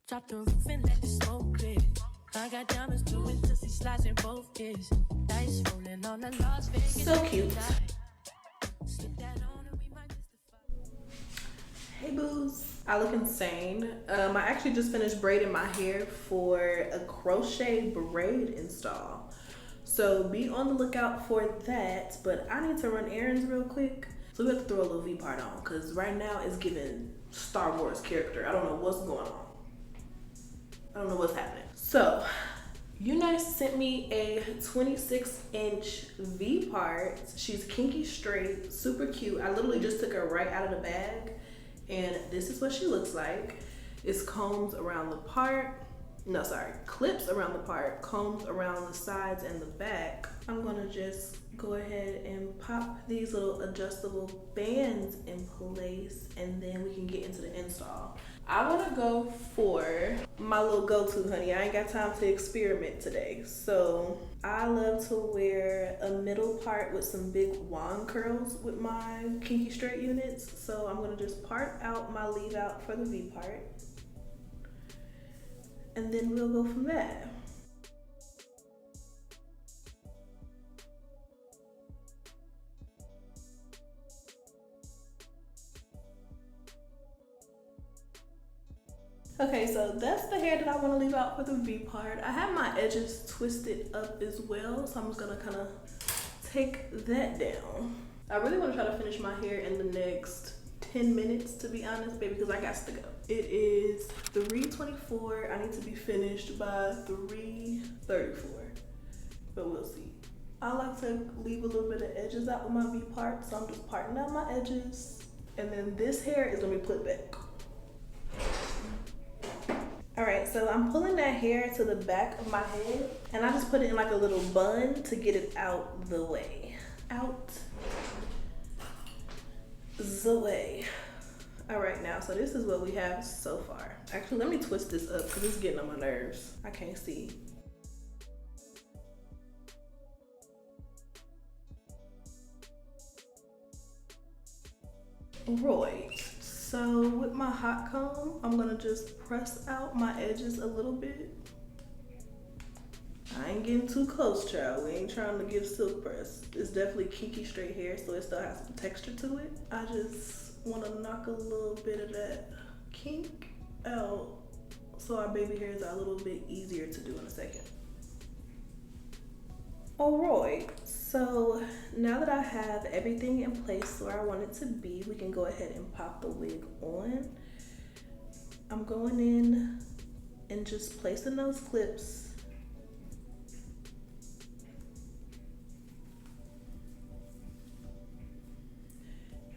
Drop the roof and let the smoke clear. I got diamonds doing pussy slides in both ears. Dice rolling on the Las Vegas. So cute. Hey boos, I look insane. I actually just finished braiding my hair for a crochet braid install. So be on the lookout for that, but I need to run errands real quick. So we have to throw a little V part on because right now it's giving Star Wars character. I don't know what's going on. I don't know what's happening. So UNice sent me a 26-inch V part. She's kinky straight, super cute. I literally just took her right out of the bag. And this is what she looks like. It's combs around the part. No, sorry, clips around the part, combs around the sides and the back. I'm gonna just go ahead and pop these little adjustable bands in place and then we can get into the install. I wanna go for my little go-to, honey. I ain't got time to experiment today. So I love to wear a middle part with some big wand curls with my kinky straight units. So I'm gonna just part out my leave out for the V part. And then we'll go from there. Okay, so that's the hair that I want to leave out for the V part. I have my edges twisted up as well, so I'm just gonna kind of take that down. I really want to try to finish my hair in the next 10 minutes, to be honest, baby, because I got to go. It is 3:24. I need to be finished by 3:34, but we'll see. I like to leave a little bit of edges out with my V part, so I'm just parting out my edges, and then this hair is gonna be put back. All right, so I'm pulling that hair to the back of my head, and I just put it in like a little bun to get it out the way. Out the way. All right, now, so this is what we have so far. Actually, let me twist this up because it's getting on my nerves. I can't see. Right, so with my hot comb, I'm gonna just press out my edges a little bit. I ain't getting too close, child. We ain't trying to give silk press. It's definitely kinky straight hair, so it still has some texture to it. I just want to knock a little bit of that kink out so our baby hairs are a little bit easier to do in a second. Alright, so now that I have everything in place where I want it to be, we can go ahead and pop the wig on. I'm going in and just placing those clips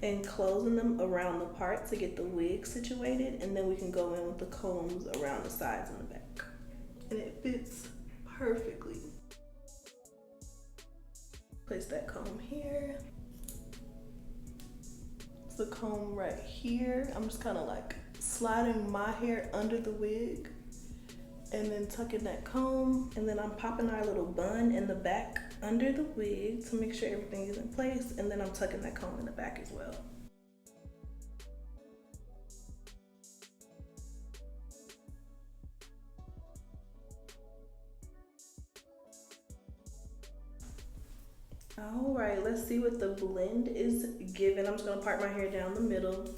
and closing them around the part to get the wig situated, and then we can go in with the combs around the sides and the back. And it fits perfectly. Place that comb here. The comb right here. I'm just kind of like sliding my hair under the wig and then tucking that comb, and then I'm popping our little bun in the back under the wig to make sure everything is in place, and then I'm tucking that comb in the back as well. All right, let's see what the blend is giving. I'm just gonna part my hair down the middle.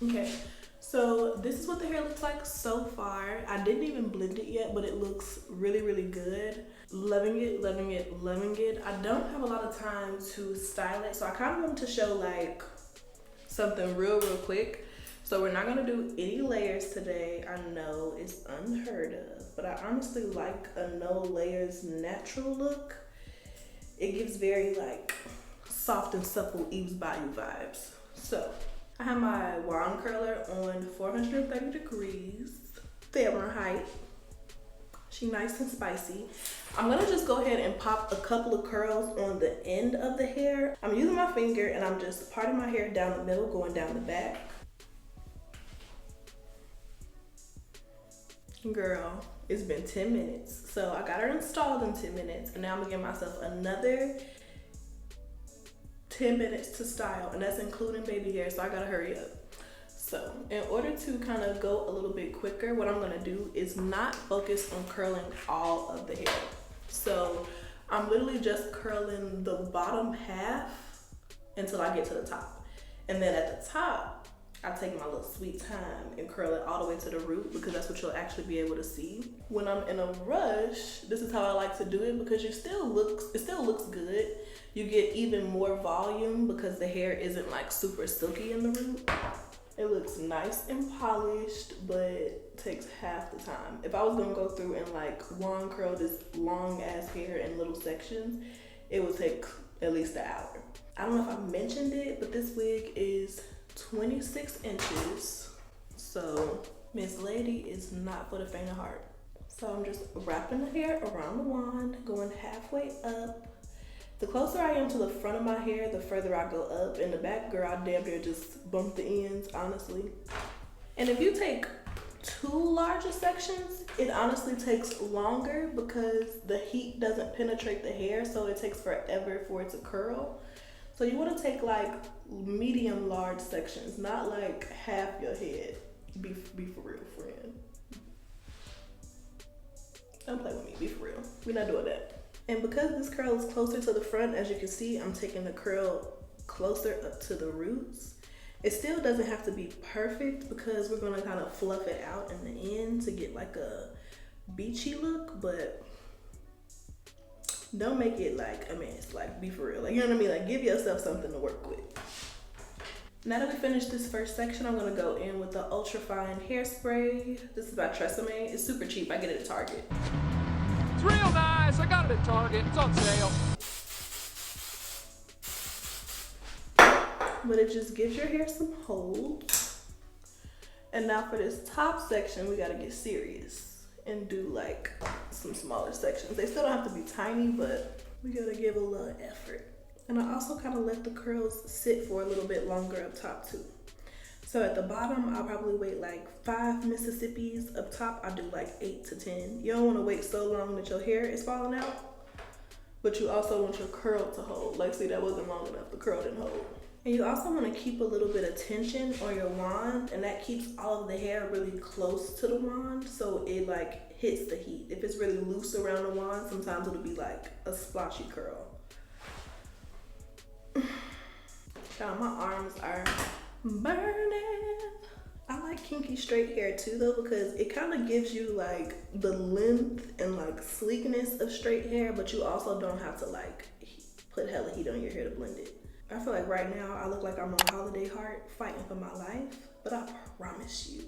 Okay. So this is what the hair looks like so far. I didn't even blend it yet, but it looks really, really good. Loving it, loving it, loving it. I don't have a lot of time to style it, so I kind of wanted to show like something real quick. So we're not gonna do any layers today. I know it's unheard of, but I honestly like a no layers natural look. It gives very like soft and supple Eve's Bayou vibes. So I have my wand curler on 430 degrees Fahrenheit. She nice and spicy. I'm gonna just go ahead and pop a couple of curls on the end of the hair. I'm using my finger and I'm just parting my hair down the middle, going down the back. Girl, it's been 10 minutes. So I got her installed in 10 minutes, and now I'm gonna give myself another 10 minutes to style, and that's including baby hair, so I gotta hurry up. So in order to kind of go a little bit quicker, what I'm gonna do is not focus on curling all of the hair. So I'm literally just curling the bottom half until I get to the top. And then at the top, I take my little sweet time and curl it all the way to the root, because that's what you'll actually be able to see. When I'm in a rush, this is how I like to do it, because it still looks good. You get even more volume because the hair isn't like super silky in the root. It looks nice and polished, but takes half the time. If I was gonna go through and like wand curl this long ass hair in little sections, it would take at least an hour. I don't know if I mentioned it, but this wig is 26 inches. So Miss Lady is not for the faint of heart. So I'm just wrapping the hair around the wand, going halfway up. The closer I am to the front of my hair, the further I go up. In the back, girl, I damn near just bump the ends, honestly. And if you take too large of sections, it honestly takes longer because the heat doesn't penetrate the hair, so it takes forever for it to curl. So you want to take like medium large sections, not like half your head. Be for real, friend. Don't play with me, be for real. We're not doing that. And because this curl is closer to the front, as you can see, I'm taking the curl closer up to the roots. It still doesn't have to be perfect because we're gonna kind of fluff it out in the end to get like a beachy look, but don't make it like a mess. Like, be for real. Like, you know what I mean? Like, give yourself something to work with. Now that we finished this first section, I'm gonna go in with the ultra fine hairspray. This is by Tresemme. It's super cheap. I get it at Target. It's real nice. I got it at Target. It's on sale. But it just gives your hair some hold. And now for this top section, we gotta get serious and do like some smaller sections. They still don't have to be tiny, but we gotta give a little effort. And I also kind of let the curls sit for a little bit longer up top too. So at the bottom, I'll probably wait like 5 Mississippis. Up top, I do like 8 to 10. You don't want to wait so long that your hair is falling out, but you also want your curl to hold. Like, see, that wasn't long enough. The curl didn't hold. And you also want to keep a little bit of tension on your wand, and that keeps all of the hair really close to the wand so it like hits the heat. If it's really loose around the wand, sometimes it'll be like a splotchy curl. God, my arms are burning. I like kinky straight hair too though, because it kind of gives you like the length and like sleekness of straight hair, but you also don't have to like put hella heat on your hair to blend it. I feel like right now I look like I'm on Holiday Heart fighting for my life, but I promise you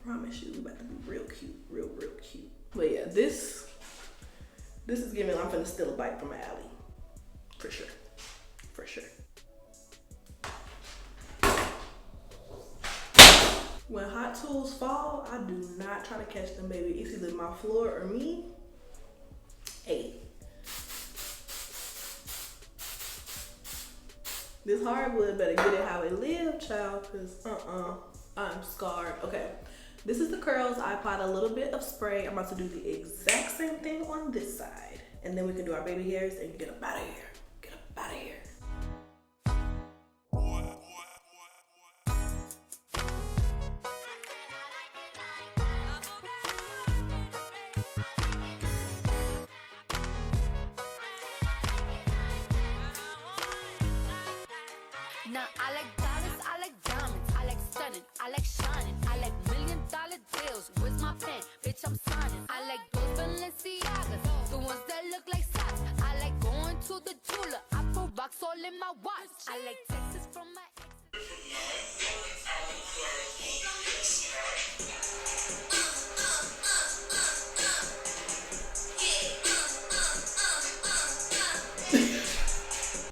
we're about to be real cute, real cute. But yeah, this is giving, I'm finna steal a bite from Allie, for sure. When hot tools fall, I do not try to catch them, baby. It's either my floor or me. Hey. This hardwood better get it how it live, child, because I'm scarred. Okay, this is the curls. I applied a little bit of spray. I'm about to do the exact same thing on this side. And then we can do our baby hairs and get up out of here. Get up out of here. Now I like dollars, I like diamonds, I like stunning, I like shining, I like $1 million deals. Where's my pen? Bitch, I'm signing. I like those Balenciagas, the ones that look like socks. I like going to the jeweler. I put rocks all in my watch. I like Texas from my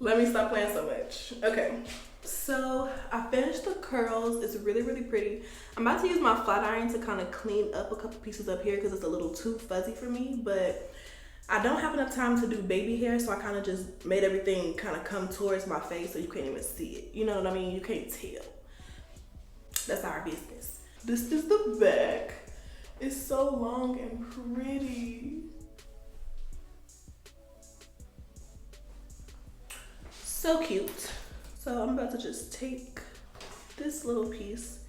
Let me stop playing so much. Okay, so I finished the curls. It's really pretty. I'm about to use my flat iron to kind of clean up a couple pieces up here because it's a little too fuzzy for me, but I don't have enough time to do baby hair, so I kind of just made everything kind of come towards my face so you can't even see it. You know what I mean? You can't tell. That's our business. This is the back. It's so long and pretty. So cute. So I'm about to just take this little piece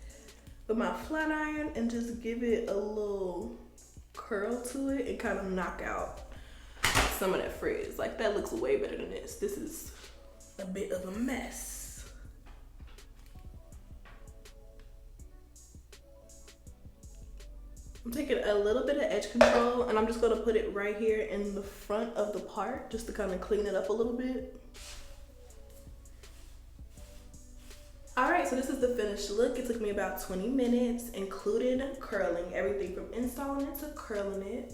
with my flat iron and just give it a little curl to it and kind of knock out some of that frizz. Like, that looks way better than this. This is a bit of a mess. I'm taking a little bit of edge control and I'm just gonna put it right here in the front of the part just to kind of clean it up a little bit. All right, so this is the finished look. It took me about 20 minutes, including curling, everything from installing it to curling it.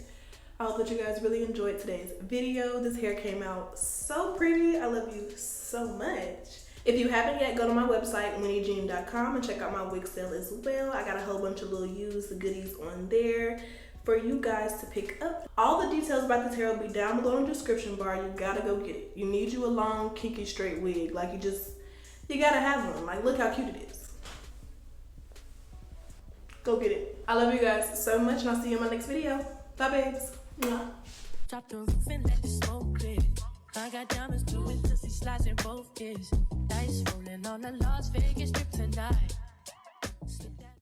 I hope that you guys really enjoyed today's video. This hair came out so pretty. I love you so much. If you haven't yet, go to my website, WynneJean.com, and check out my wig sale as well. I got a whole bunch of little used goodies on there for you guys to pick up. All the details about this hair will be down below in the description bar. You gotta go get it. You need you a long, kinky, straight wig. Like, you gotta have one. Like, look how cute it is. Go get it. I love you guys so much, and I'll see you in my next video. Bye, babes. Mwah. Drop the roof and let the smoke clear. I got diamonds doing pussy slides in both ears. Dice rolling on the Las Vegas strip tonight.